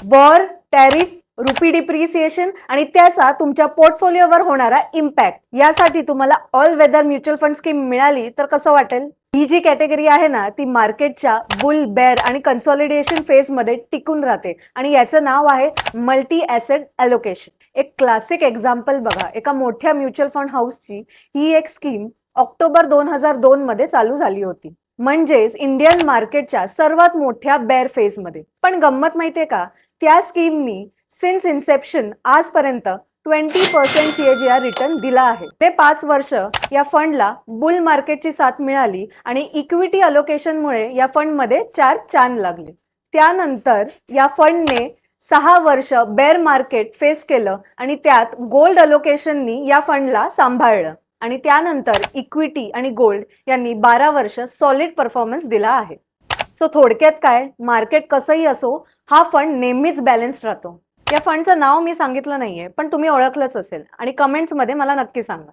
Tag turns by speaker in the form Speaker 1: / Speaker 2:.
Speaker 1: War, tariff, RuPay depreciation आणि त्याचा तुमच्या पोर्टफोलिओवर होणारा इम्पॅक्ट, यासाठी तुम्हाला all weather mutual fund scheme मिळाली तर कसं वाटेल? ही जी कॅटेगरी आहे ना, ती मार्केटच्या बुल, बेअर आणि कन्सॉलिडेशन फेज मध्ये टिकून राहते आणि याचं नाव आहे मल्टी ॲसेट ॲलोकेशन. एक क्लासिक एक्झाम्पल बघा, एका मोठ्या म्युच्युअल फंड हाऊसची ही एक स्कीम ऑक्टोबर 2002 मध्ये चालू झाली होती, म्हणजेच इंडियन मार्केटच्या सर्वात मोठ्या बेअर फेज मध्ये. पण गंमत माहितीये का, त्या स्कीमनी सिन्स इन्सेप्शन आजपर्यंत 20% CAGR रिटर्न दिला आहे. ते 5 वर्ष या फंडला बुल मार्केटची साथ मिळाली आणि इक्विटी अलोकेशनमुळे या फंडमध्ये 4 चांद लागले. त्यानंतर या फंडने 6 वर्ष बेअर मार्केट फेस केलं आणि त्यात गोल्ड अलोकेशननी या फंडला सांभाळलं आणि त्यानंतर इक्विटी आणि गोल्ड यांनी 12 वर्ष सॉलिड परफॉर्मन्स दिला आहे. सो थोडक्यात काय, मार्केट कसंही असो, हा फंड नेहमीच बॅलन्स्ड राहतो. या फंडचं नाव मी सांगितलं नाहीये, पण तुम्ही ओळखलंच असेल आणि कमेंट्समध्ये मला नक्की सांगा.